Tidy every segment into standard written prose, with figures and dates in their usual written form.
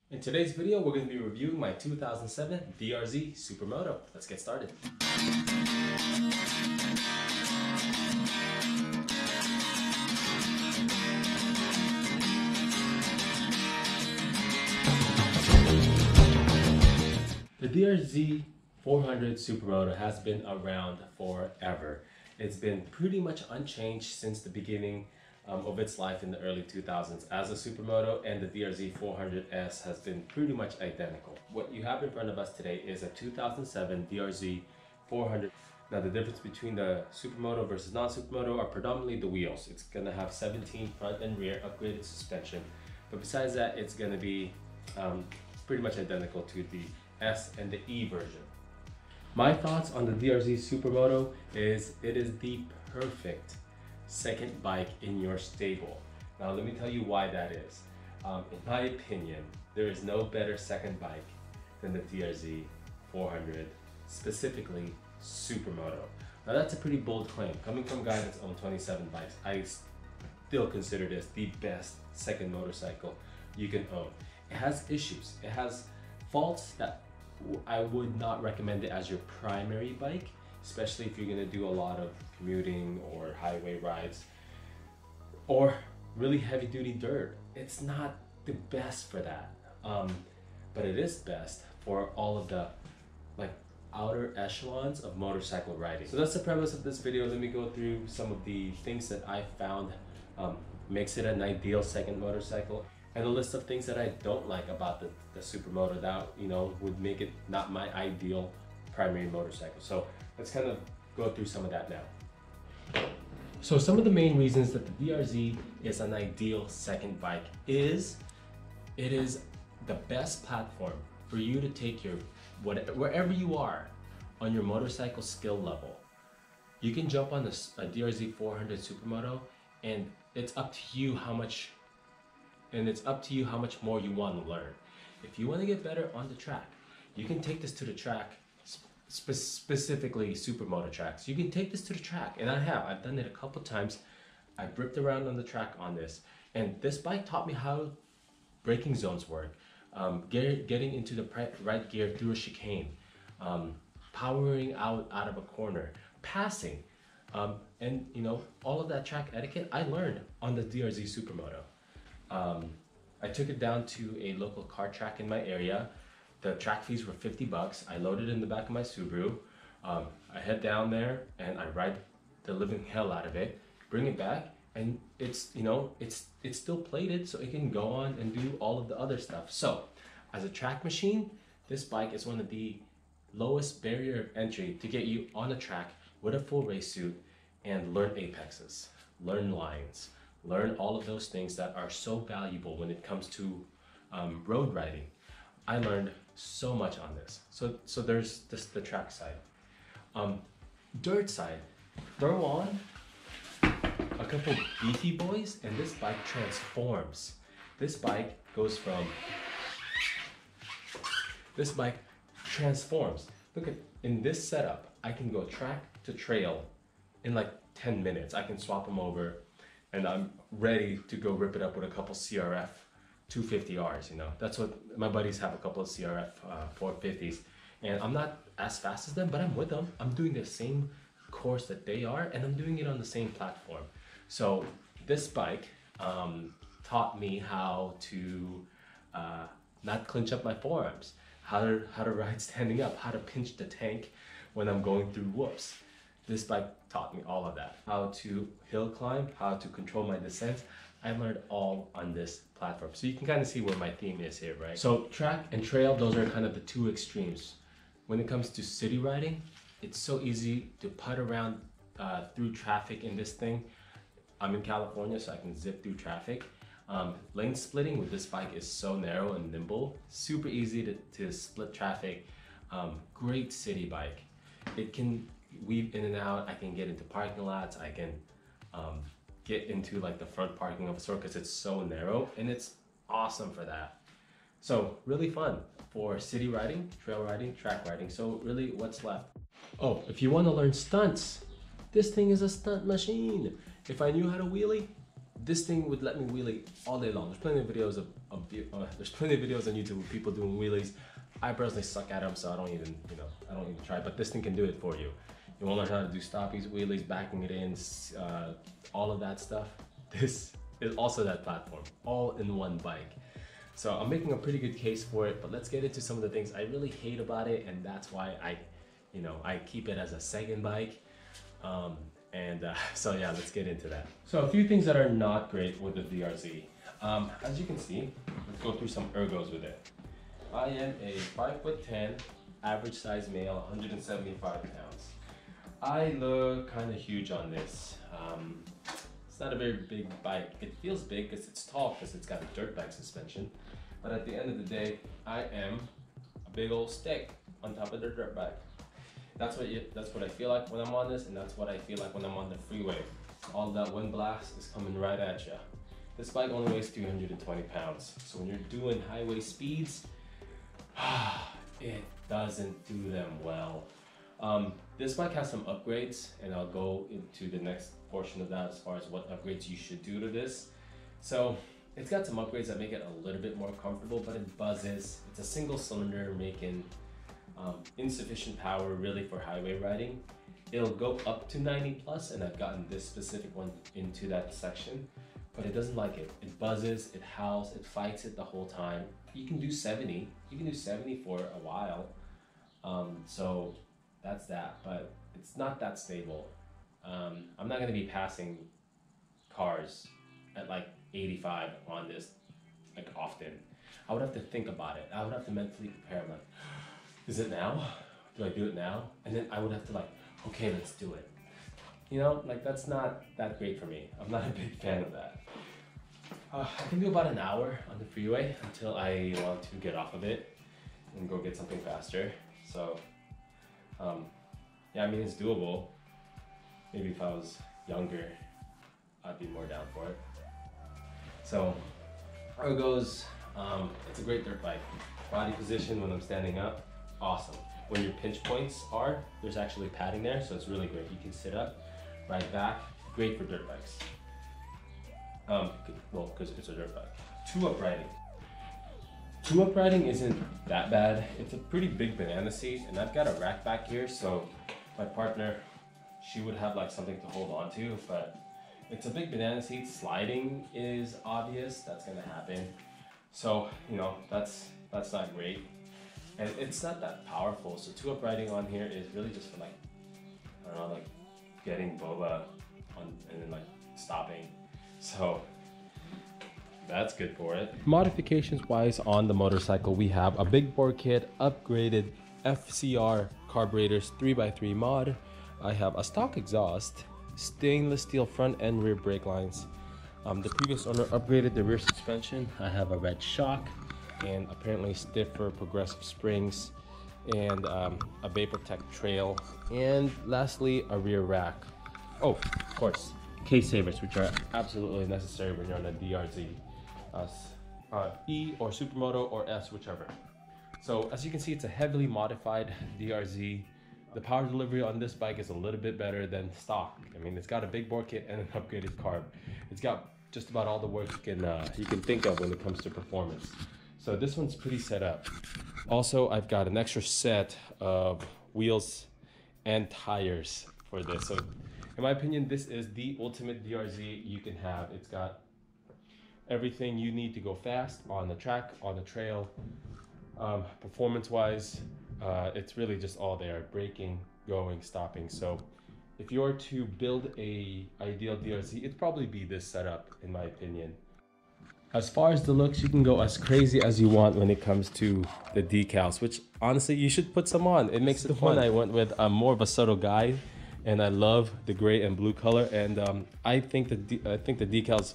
In today's video, we're going to be reviewing my 2007 DRZ Supermoto. Let's get started. The DRZ 400 Supermoto has been around forever. It's been pretty much unchanged since the beginning of its life in the early 2000s as a Supermoto, and the DRZ 400S has been pretty much identical. What you have in front of us today is a 2007 DRZ 400. Now the difference between the Supermoto versus non-Supermoto are predominantly the wheels. It's going to have 17 front and rear upgraded suspension, but besides that it's going to be pretty much identical to the S and the E version. My thoughts on the DRZ Supermoto is it is the perfect second bike in your stable. Now let me tell you why that is. In my opinion, there is no better second bike than the DRZ 400, specifically Supermoto. Now that's a pretty bold claim. Coming from a guy that's owned 27 bikes, I still consider this the best second motorcycle you can own. It has issues, it has faults that I would not recommend it as your primary bike, especially if you're going to do a lot of commuting or highway rides or really heavy duty dirt. It's not the best for that, but it is best for all of the outer echelons of motorcycle riding. So that's the premise of this video. Let me go through some of the things that I found makes it an ideal second motorcycle, and a list of things that I don't like about the Supermoto that would make it not my ideal primary motorcycle. So let's kind of go through some of that now. So some of the main reasons that the DRZ is an ideal second bike is it is the best platform for you to take your wherever you are on your motorcycle skill level. You can jump on a DRZ 400 Supermoto, and it's up to you how much more you want to learn. If you want to get better on the track, you can take this to the track, specifically Supermoto tracks. You can take this to the track, and I've done it a couple times. I've ripped around on the track on this, and this bike taught me how braking zones work, getting into the right gear through a chicane, powering out of a corner, passing, and all of that track etiquette I learned on the DRZ Supermoto. I took it down to a local car track in my area. The track fees were 50 bucks. I loaded it in the back of my Subaru. I head down there and I ride the living hell out of it, bring it back, and it's still plated so it can go on and do all of the other stuff. So as a track machine, this bike is one of the lowest barrier of entry to get you on a track with a full race suit and learn apexes, learn lines, learn all of those things that are so valuable when it comes to road riding. I learned so much on this. So there's the track side. Dirt side, throw on a couple beefy boys and this bike transforms. This bike transforms. Look at, in this setup, I can go track to trail in like 10 minutes. I can swap them over, and I'm ready to go rip it up with a couple CRF 250Rs. That's what my buddies have, a couple of CRF 450s, and I'm not as fast as them, but I'm with them. I'm doing the same course that they are, and I'm doing it on the same platform. So this bike taught me how to not clinch up my forearms, how to ride standing up, how to pinch the tank when I'm going through whoops. This bike taught me all of that. How to hill climb, how to control my descents. I learned all on this platform. So you can kind of see where my theme is here, right? So track and trail, those are kind of the two extremes. When it comes to city riding, it's so easy to putt around through traffic in this thing. I'm in California, so I can zip through traffic. Lane splitting with this bike is so narrow and nimble. Super easy to split traffic. Great city bike. It can weave in and out. I can get into parking lots. I can get into like the front parking of a store because it's so narrow, and it's awesome for that. So really fun for city riding, trail riding, track riding. So really, what's left? Oh, if you want to learn stunts, this thing is a stunt machine. If I knew how to wheelie, this thing would let me wheelie all day long. There's plenty of videos of there's plenty of videos on YouTube of people doing wheelies. I personally suck at them, so I don't even try. But this thing can do it for you. You want to learn how to do stoppies, wheelies, backing it in, all of that stuff. This is also that platform, all in one bike. So I'm making a pretty good case for it, but let's get into some of the things I really hate about it, and that's why I keep it as a second bike. So yeah, let's get into that. So a few things that are not great with the DRZ. As you can see, let's go through some ergos with it. I am a 5'10", average size male, 175 pounds. I look kind of huge on this. It's not a very big bike. It feels big because it's tall, because it's got a dirt bike suspension. But at the end of the day, I am a big old stick on top of the dirt bike. That's what I feel like when I'm on this, and that's what I feel like when I'm on the freeway. All that wind blast is coming right at you. This bike only weighs 220 pounds. So when you're doing highway speeds, it doesn't do them well. This bike has some upgrades, and I'll go into the next portion of that as far as what upgrades you should do to this. So it's got some upgrades that make it a little bit more comfortable, but it buzzes. It's a single cylinder making insufficient power really for highway riding. It'll go up to 90 plus, and I've gotten this specific one into that section, but it doesn't like it. It buzzes, it howls, it fights it the whole time. You can do 70. You can do 70 for a while. So that's that, but it's not that stable. I'm not gonna be passing cars at like 85 on this like often. I would have to think about it. I would have to mentally prepare, like, is it now? Do I do it now? And then I would have to like, okay, let's do it. You know, like that's not that great for me. I'm not a big fan of that. I can do about an hour on the freeway until I want to get off of it and go get something faster. So, yeah, I mean, it's doable. Maybe if I was younger, I'd be more down for it. So, ergos, it's a great dirt bike. Body position when I'm standing up, awesome. When your pinch points are, there's actually padding there, so it's really great. You can sit up, ride back, great for dirt bikes. Well, because it's a dirt bike. Two-up riding. Two-up riding isn't that bad. It's a pretty big banana seat, and I've got a rack back here, so my partner, she would have like something to hold on to, but it's a big banana seat. Sliding is obvious, that's gonna happen. So, you know, that's not great. And it's not that powerful, so two-up riding on here is really just for like, I don't know, like getting boba on and then like stopping. So that's good for it. Modifications wise on the motorcycle, we have a big bore kit, upgraded FCR carburetors 3x3 mod. I have a stock exhaust, stainless steel front and rear brake lines. The previous owner upgraded the rear suspension. I have a red shock and apparently stiffer progressive springs and a Vaportec trail, and lastly a rear rack. Oh, of course, case savers, which are absolutely necessary when you're on a DRZ, E or Supermoto or S, whichever. So as you can see, it's a heavily modified DRZ. The power delivery on this bike is a little bit better than stock. I mean, it's got a big bore kit and an upgraded carb. It's got just about all the work you can think of when it comes to performance. So this one's pretty set up. Also, I've got an extra set of wheels and tires for this. So in my opinion, this is the ultimate DRZ you can have. It's got everything you need to go fast on the track, on the trail. Performance-wise, it's really just all there: braking, going, stopping. So if you were to build a ideal DRZ, it'd probably be this setup, in my opinion. As far as the looks, you can go as crazy as you want when it comes to the decals, which honestly, you should put some on. It makes it fun. I went with more of a subtle guy, and I love the gray and blue color. And I think the decals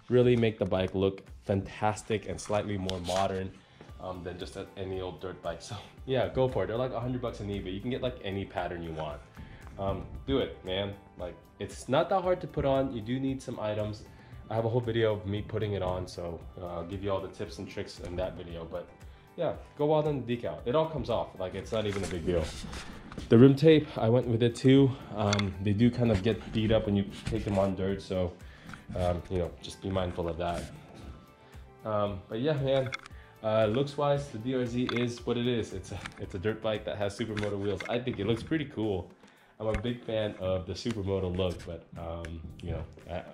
really make the bike look fantastic and slightly more modern than just any old dirt bike. So yeah, go for it. They're like $100 on eBay. You can get like any pattern you want. Do it, man. Like, it's not that hard to put on. You do need some items. I have a whole video of me putting it on, so I'll give you all the tips and tricks in that video. But yeah, go out on the decal. It all comes off. Like, it's not even a big deal. The rim tape, I went with it too. They do kind of get beat up when you take them on dirt, so you know, just be mindful of that. But yeah, man, looks wise, the DRZ is what it is. It's a dirt bike that has supermoto wheels. I think it looks pretty cool. I'm a big fan of the supermoto look, but you know,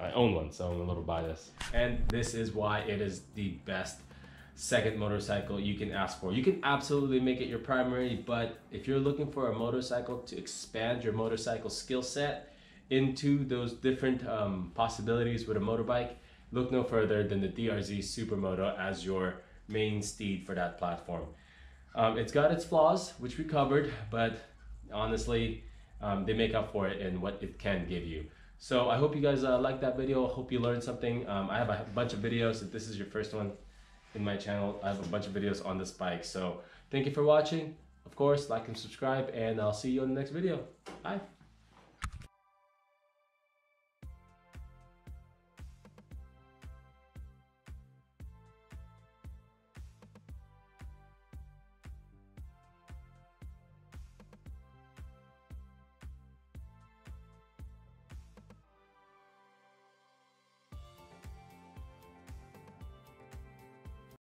I own one, so I'm a little biased. And this is why it is the best second motorcycle you can ask for. You can absolutely make it your primary, but if you're looking for a motorcycle to expand your motorcycle skill set into those different possibilities with a motorbike, look no further than the DRZ Supermoto as your main steed for that platform. It's got its flaws, which we covered, but honestly, they make up for it in what it can give you. So I hope you guys liked that video. I hope you learned something. I have a bunch of videos. If this is your first one in my channel, I have a bunch of videos on this bike. So thank you for watching. Of course, like and subscribe, and I'll see you on the next video. Bye.